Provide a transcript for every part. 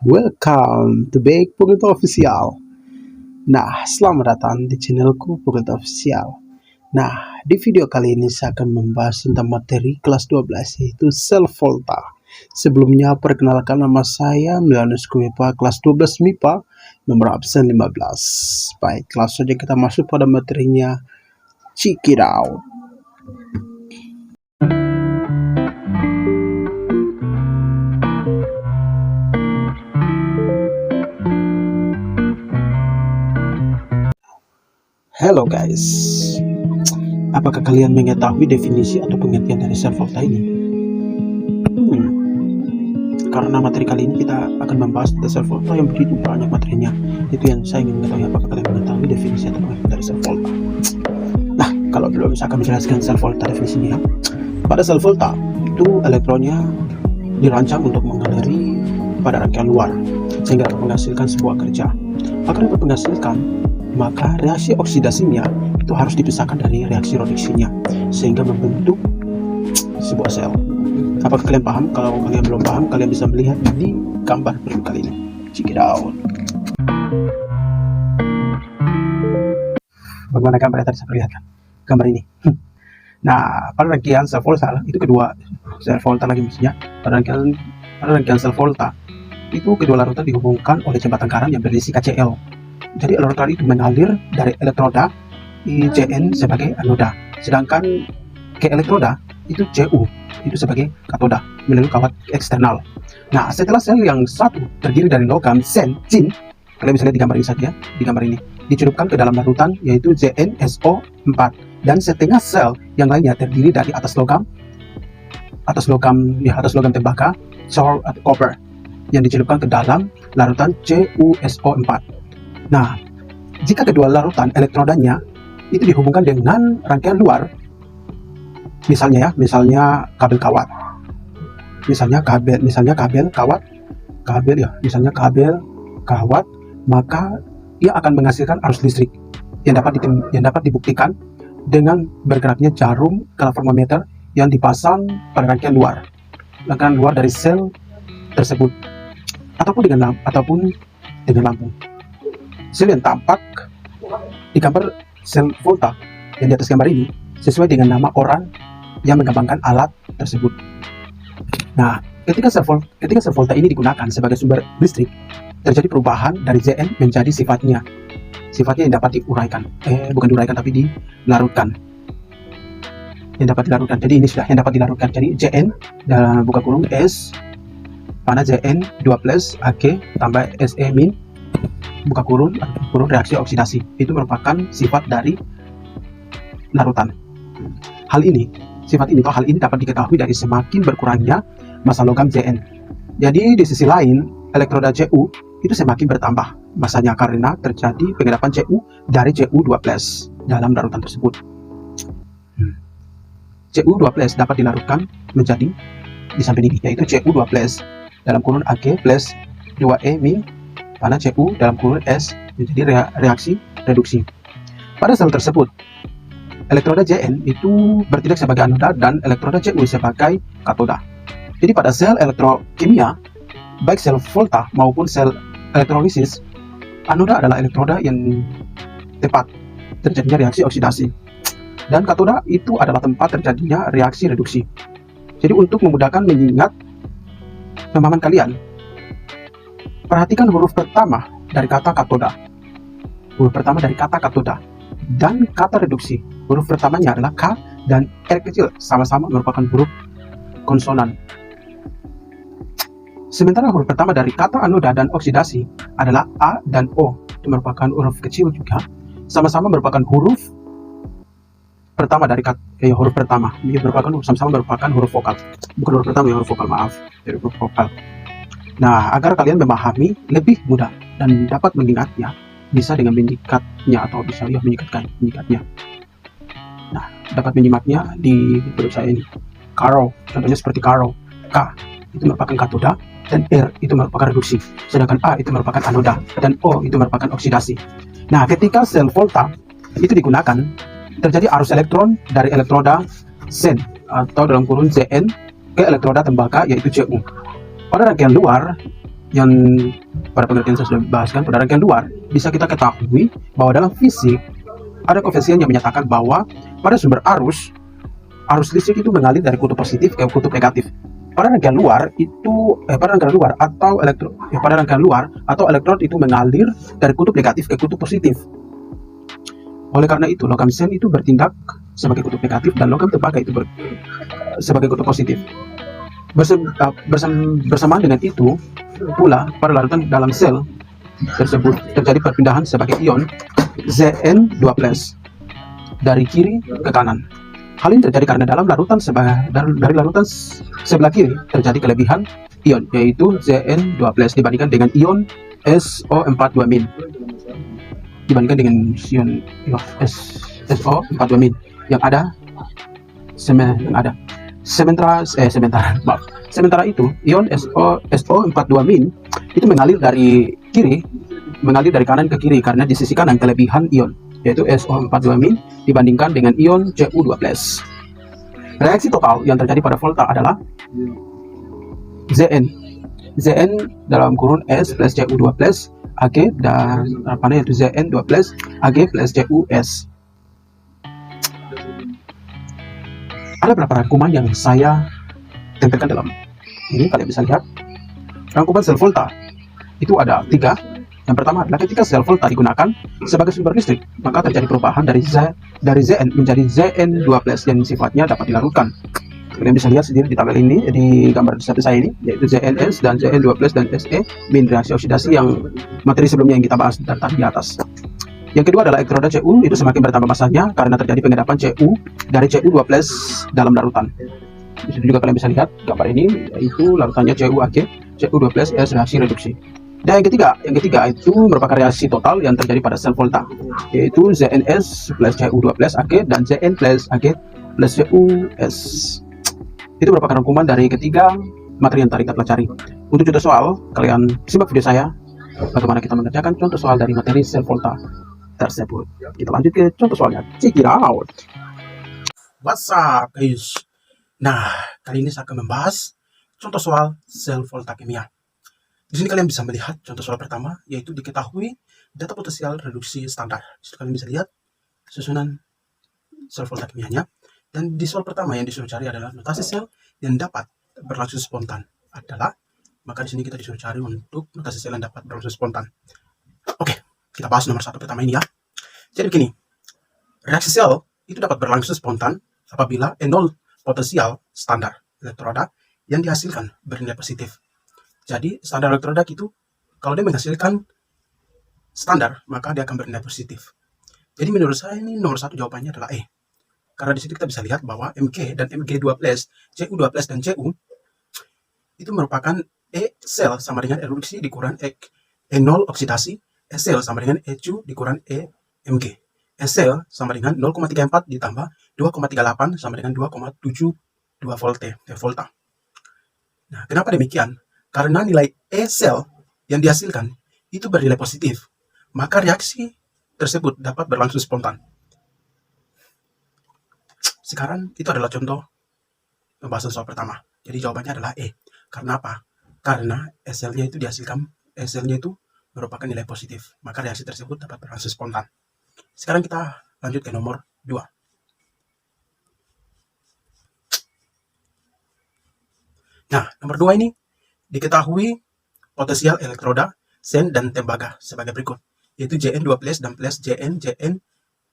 Welcome to Baik Purito Official. Nah, selamat datang di channelku Purito Official. Nah, di video kali ini saya akan membahas tentang materi kelas 12 yaitu sel volta. Sebelumnya, perkenalkan nama saya Milano Skumipa, kelas 12 MIPA, nomor absen 15. Baik, langsung saja kita masuk pada materinya. Check it out. Hello guys, apakah kalian mengetahui definisi atau pengertian dari sel volta ini? Karena materi kali ini kita akan membahas tentang sel volta yang begitu banyak materinya. Itu yang saya ingin mengetahui, apakah kalian mengetahui definisi atau pengertian dari sel volta. Nah, kalau belum, saya akan menjelaskan sel volta definisinya. Pada sel volta itu elektronnya dirancang untuk mengalir pada rangkaian luar sehingga dapat menghasilkan sebuah kerja. Agar dapat menghasilkan, maka reaksi oksidasinya itu harus dipisahkan dari reaksi reduksinya sehingga membentuk sebuah sel. Apakah kalian paham? Kalau kalian belum paham, kalian bisa melihat di gambar berikut kali ini. Check it out. Bagaimana gambar yang tadi saya perlihatkan? Gambar ini. Nah, pada rangkaian sel volta itu kedua sel volta lagi maksudnya. Pada rangkaian sel volta itu kedua larutan dihubungkan oleh jembatan karang yang berisi KCl. Jadi larutan itu mengalir dari elektroda Jn sebagai anoda, sedangkan ke elektroda itu Cu itu sebagai katoda melalui kawat eksternal. Nah, setelah sel yang satu terdiri dari logam zn, kalian bisa lihat di gambar ini saja, di gambar ini dicelupkan ke dalam larutan yaitu ZnSO4, dan setengah sel yang lainnya terdiri dari atas logam tembaga, coal atau copper yang dicelupkan ke dalam larutan CuSO4. Nah, jika kedua larutan elektrodanya itu dihubungkan dengan rangkaian luar, misalnya kabel kawat, maka ia akan menghasilkan arus listrik yang dapat dibuktikan dengan bergeraknya jarum galvanometer yang dipasang pada rangkaian luar dari sel tersebut, ataupun dengan lampu. Sel yang tampak di gambar sel volta yang di atas gambar ini sesuai dengan nama orang yang mengembangkan alat tersebut. Nah, ketika sel volta ini digunakan sebagai sumber listrik, terjadi perubahan dari Zn menjadi sifatnya yang dapat dilarutkan. Jadi ini sudah yang dapat dilarutkan. Jadi Zn buka kurung S mana Zn 2 plus Ag tambah Se min buka kurung reaksi oksidasi, itu merupakan sifat dari larutan. Hal ini dapat diketahui dari semakin berkurangnya massa logam Zn. Jadi di sisi lain, elektroda Cu itu semakin bertambah masanya karena terjadi pengendapan Cu dari Cu2+ dalam larutan tersebut. Cu2+ dapat dilarutkan menjadi di samping ini, yaitu Cu2+ dalam kurun Ag plus 2E min karena Cu dalam kurun S menjadi reaksi reduksi. Pada sel tersebut, elektroda Zn itu bertindak sebagai anoda dan elektroda Cu sebagai katoda. Jadi pada sel elektrokimia, baik sel volta maupun sel elektrolisis, anoda adalah elektroda yang tepat terjadinya reaksi oksidasi, dan katoda itu adalah tempat terjadinya reaksi reduksi. Jadi untuk memudahkan mengingat pemahaman kalian, perhatikan huruf pertama dari kata katoda. Dan kata reduksi, huruf pertamanya adalah K dan R kecil, sama-sama merupakan huruf konsonan. Sementara huruf pertama dari kata anoda dan oksidasi adalah A dan O, itu merupakan huruf kecil juga, sama-sama merupakan huruf pertama dari huruf pertama. Sama-sama merupakan huruf vokal. Bukan huruf pertama, huruf vokal, maaf, dari huruf vokal. Nah, agar kalian memahami lebih mudah dan dapat mengingatnya, bisa dengan menyikatnya atau bisa menyikatnya. Nah, dapat menyimaknya di grup saya ini. Karo, contohnya seperti karo. K itu merupakan katoda dan R itu merupakan reduksi, sedangkan A itu merupakan anoda dan O itu merupakan oksidasi. Nah, ketika sel volta itu digunakan, terjadi arus elektron dari elektroda Zn atau dalam kurun Zn ke elektroda tembaga yaitu Cu. Pada rangkaian luar yang pada pengertian saya sudah bahaskan, pada rangkaian luar bisa kita ketahui bahwa dalam fisik ada koefisien yang menyatakan bahwa pada sumber arus listrik itu mengalir dari kutub positif ke kutub negatif. Pada rangkaian luar atau elektrod itu mengalir dari kutub negatif ke kutub positif. Oleh karena itu, logam sen itu bertindak sebagai kutub negatif dan logam tembaga itu sebagai kutub positif. Bersamaan dengan itu pula, pada larutan dalam sel tersebut terjadi perpindahan sebagai ion Zn2+ dari kiri ke kanan. Hal ini terjadi karena dalam larutan dari larutan sebelah kiri terjadi kelebihan ion, yaitu Zn2+ dibandingkan dengan ion SO42- dibandingkan dengan ion SO42- yang ada. Sementara itu ion SO42- itu mengalir dari kanan ke kiri karena di sisi kanan kelebihan ion, yaitu SO42- dibandingkan dengan ion Cu2+. Reaksi total yang terjadi pada volta adalah Zn dalam kurun S plus Cu2+ Ag dan yaitu Zn2+ Ag plus Cus. Ada beberapa rangkuman yang saya tempelkan dalam ini. Kalian bisa lihat rangkuman sel volta itu ada 3. Yang pertama adalah ketika sel volta digunakan sebagai sumber listrik, maka terjadi perubahan dari Zn menjadi Zn2+ yang sifatnya dapat dilarutkan. Kalian bisa lihat sendiri di tabel ini, di gambar di samping saya ini, yaitu Zns dan Zn2+ dan Se min reaksi oksidasi yang materi sebelumnya yang kita bahas tadi di atas. Yang kedua adalah elektroda Cu itu semakin bertambah masanya karena terjadi pengendapan Cu dari Cu2+ dalam larutan. Di situ juga kalian bisa lihat gambar ini, yaitu larutannya Cu2+ S reaksi reduksi. Dan yang ketiga itu merupakan reaksi total yang terjadi pada sel volta, yaitu Zns plus Cu2+ Ag dan Zn plus Ag plus Cus. Itu merupakan rangkuman dari ketiga materi yang tadi kita pelajari. Untuk contoh soal, kalian simak video saya bagaimana kita mengerjakan contoh soal dari materi sel volta tersebut. Kita lanjut ke contoh soalnya. Check it out. What's up guys? Nah, kali ini saya akan membahas contoh soal sel volta kimia. Di sini kalian bisa melihat contoh soal pertama, yaitu diketahui data potensial reduksi standar. Di situ kalian bisa lihat susunan sel volta kimianya. Dan di soal pertama yang disuruh cari adalah notasi sel yang dapat berlangsung spontan adalah, maka di sini kita disuruh cari untuk notasi sel yang dapat berlangsung spontan. Oke, kita bahas nomor 1 pertama ini ya. Jadi begini, reaksi sel itu dapat berlangsung spontan apabila E0 potensial standar elektroda yang dihasilkan bernilai positif. Jadi standar elektroda itu kalau dia menghasilkan standar, maka dia akan bernilai positif. Jadi menurut saya ini nomor 1 jawabannya adalah E. Karena di situ kita bisa lihat bahwa Mg dan Mg2+, Cu2+ dan Cu itu merupakan E sel sama dengan E reduksi dikurang E0 oksidasi, E sel sama dengan Ecu dikurang E Mg. E sel sama dengan 0,34 ditambah 2,38 sama dengan 2,72 volta. Nah, kenapa demikian? Karena nilai E sel yang dihasilkan itu bernilai positif, maka reaksi tersebut dapat berlangsung spontan. Sekarang itu adalah contoh pembahasan soal pertama. Jadi jawabannya adalah E. Karena apa? Karena E selnya itu merupakan nilai positif, maka reaksi tersebut dapat berlangsung spontan. Sekarang kita lanjut ke nomor 2. Nah, nomor 2 ini diketahui potensial elektroda, sen, dan tembaga sebagai berikut, yaitu Jn2+ dan plus Jn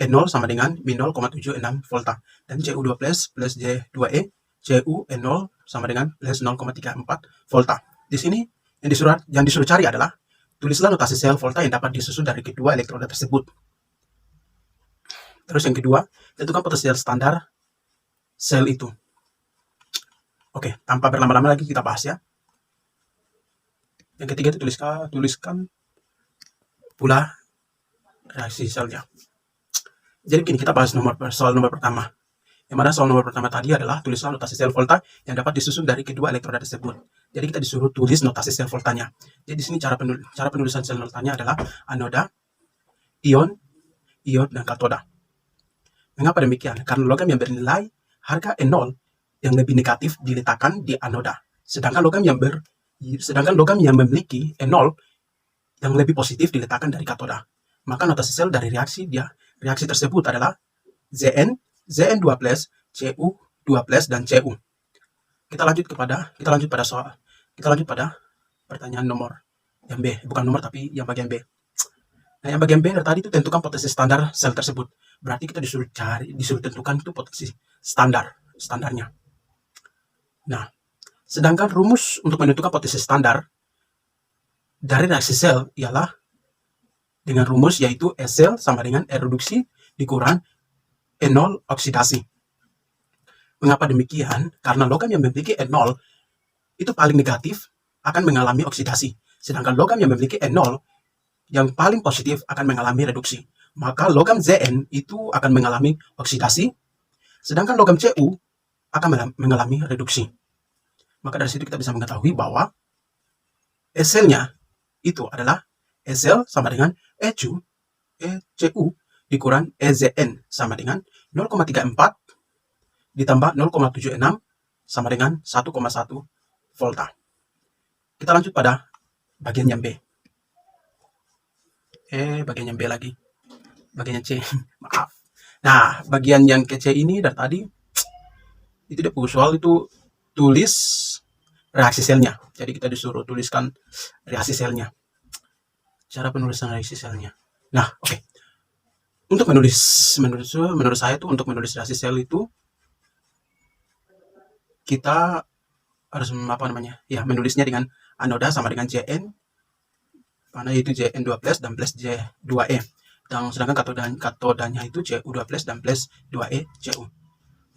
E0 sama dengan min 0,76 volta dan Cu2+ plus J2E Cu E0 sama dengan plus 0,34 volta. Di sini yang disuruh cari adalah tulislah notasi sel volta yang dapat disusun dari kedua elektroda tersebut. Terus yang kedua, tentukan potensial standar sel itu. Oke, tanpa berlama-lama lagi kita bahas ya. Yang ketiga itu tuliskan pula reaksi selnya. Jadi begini, kita bahas soal nomor pertama. Yang mana soal nomor pertama tadi adalah tulislah notasi sel volta yang dapat disusun dari kedua elektroda tersebut. Jadi kita disuruh tulis notasi sel voltanya. Jadi di sini cara penulisan sel voltanya adalah anoda, ion, dan katoda. Mengapa demikian? Karena logam yang bernilai harga E0 yang lebih negatif diletakkan di anoda, sedangkan logam yang sedangkan logam yang memiliki E0 yang lebih positif diletakkan dari katoda. Maka notasi sel dari reaksi tersebut adalah Zn, Zn2+, Cu2+, dan Cu. Kita lanjut pada pertanyaan nomor yang B, bukan nomor tapi yang bagian B. Nah, yang bagian B dari tadi itu tentukan potensi standar sel tersebut. Berarti kita disuruh tentukan itu potensi standarnya. Nah, sedangkan rumus untuk menentukan potensi standar dari reaksi sel ialah dengan rumus yaitu E sel sama dengan E reduksi dikurang E0 oksidasi. Mengapa demikian? Karena logam yang memiliki E0 itu paling negatif akan mengalami oksidasi. Sedangkan logam yang memiliki E0 yang paling positif akan mengalami reduksi. Maka logam Zn itu akan mengalami oksidasi, sedangkan logam Cu akan mengalami reduksi. Maka dari situ kita bisa mengetahui bahwa E selnya itu adalah E sel sama dengan Cu dikurang EZn sama dengan 0,34 ditambah 0,76 sama dengan 1,1 volta. Kita lanjut pada bagian yang B. Bagian yang B lagi. Bagian yang C. Maaf. Nah, bagian yang ke C ini dari tadi, itu dia soal itu tulis reaksi selnya. Jadi kita disuruh tuliskan reaksi selnya. Cara penulisan reaksi selnya. Nah, oke. Untuk menurut saya itu untuk menulis reaksi sel itu kita harus menulisnya dengan anoda sama dengan Jn, karena itu Jn2+ dan plus J2e. Dan sedangkan katodanya itu Cu2+ dan plus 2e Cu.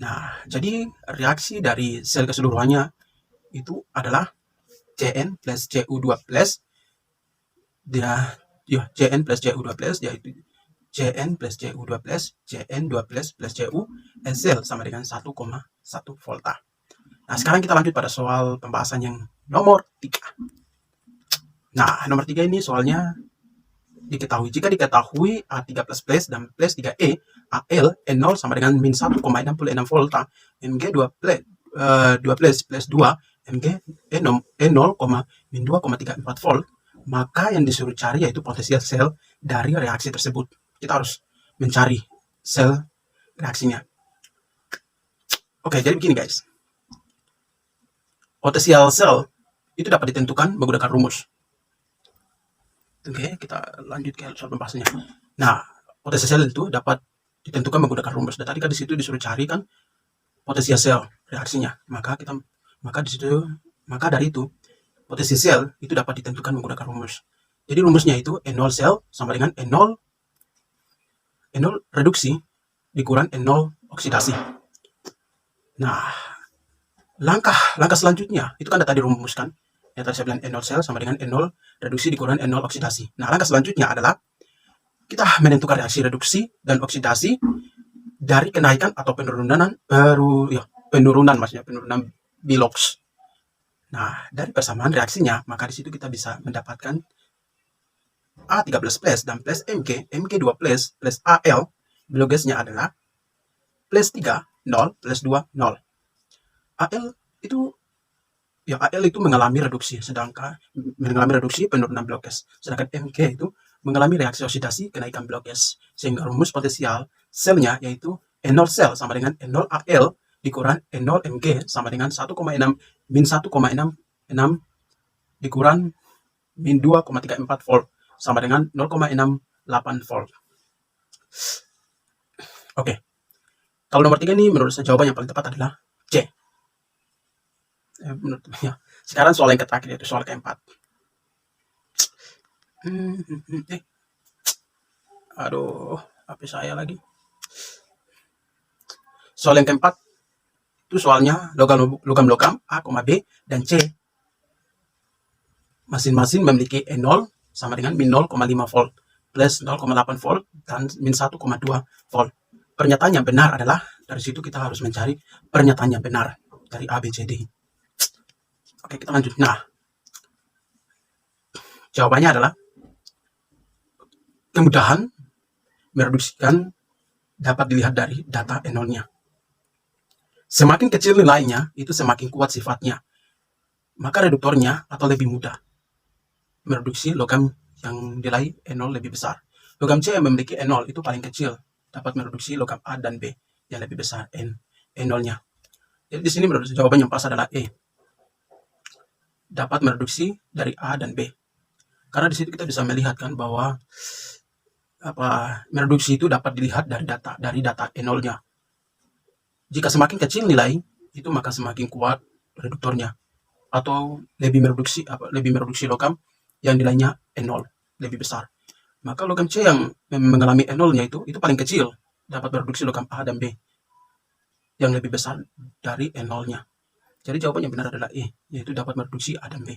Nah, jadi reaksi dari sel keseluruhannya itu adalah Cn plus Cu2+, Cn plus Cu2+, yaitu Cn plus Cu2+, Cn2+ plus Cu, sel sama dengan 1,1 volta. Nah, sekarang kita lanjut pada soal pembahasan yang nomor 3. Nah, nomor 3 ini soalnya jika diketahui A3++ dan plus 3E, AL N0 sama dengan min 1,66 volta, Mg 2 plus 2, Mg E0, min 2,34 volt, maka yang disuruh cari yaitu potensial sel dari reaksi tersebut. Kita harus mencari sel reaksinya. Oke, jadi begini guys. Potensial sel itu dapat ditentukan menggunakan rumus. Oke, kita lanjut ke soal pembahasannya. Nah, potensial sel itu dapat ditentukan menggunakan rumus. Dan tadi kan di situ disuruh cari kan potensial sel reaksinya. Maka dari itu potensi sel itu dapat ditentukan menggunakan rumus. Jadi rumusnya itu N0 sel sama dengan N0 reduksi dikurang N0 oksidasi. Nah, langkah selanjutnya itu kan tadi rumuskan. Yang tadi saya bilang N0 sel sama dengan N0 reduksi dikurang N0 oksidasi. Nah, langkah selanjutnya adalah kita menentukan reaksi reduksi dan oksidasi dari kenaikan atau penurunan bilox. Nah, dari persamaan reaksinya, maka di situ kita bisa mendapatkan A3++ dan plus Mg2+, plus Al, bilogasnya adalah plus 3, 0, plus 2, 0. Al itu mengalami reduksi, penurunan blokes. Sedangkan Mg itu mengalami reaksi oksidasi kenaikan blokes. Sehingga rumus potensial selnya yaitu N0 sel sama dengan N0 Al dikurang N0 Mg sama dengan 1,6 dikurang min 2,34 volt sama dengan 0,68 volt. Oke. Kalau nomor 3 ini menurut saya jawaban yang paling tepat adalah C. Sekarang soal yang terakhir yaitu soal keempat. Aduh, HP saya lagi. Soal yang keempat itu soalnya logam A, B, dan C masing-masing memiliki E0 sama dengan min 0,5 volt, plus 0,8 volt, dan min 1,2 volt. Pernyataan yang benar adalah, dari situ kita harus mencari pernyataan yang benar dari A, B, C, D. Oke, kita lanjut. Nah, jawabannya adalah kemudahan mereduksikan dapat dilihat dari data E0-nya. Semakin kecil nilainya, itu semakin kuat sifatnya. maka reduktornya atau lebih mudah mereduksi logam yang nilai E0 lebih besar. Logam C yang memiliki E0 itu paling kecil, dapat mereduksi logam A dan B yang lebih besar E0-nya. Jadi di sini menurut jawaban yang pas adalah E. Dapat mereduksi dari A dan B. Karena di situ kita bisa melihat kan bahwa mereduksi itu dapat dilihat dari data E0-nya. Jika semakin kecil nilai itu, maka semakin kuat reduktornya atau lebih mereduksi logam yang nilainya E0 lebih besar. Maka logam C yang mengalami E0-nya itu paling kecil, dapat mereduksi logam A dan B yang lebih besar dari E0-nya. Jadi jawaban yang benar adalah E, yaitu dapat mereduksi A dan B.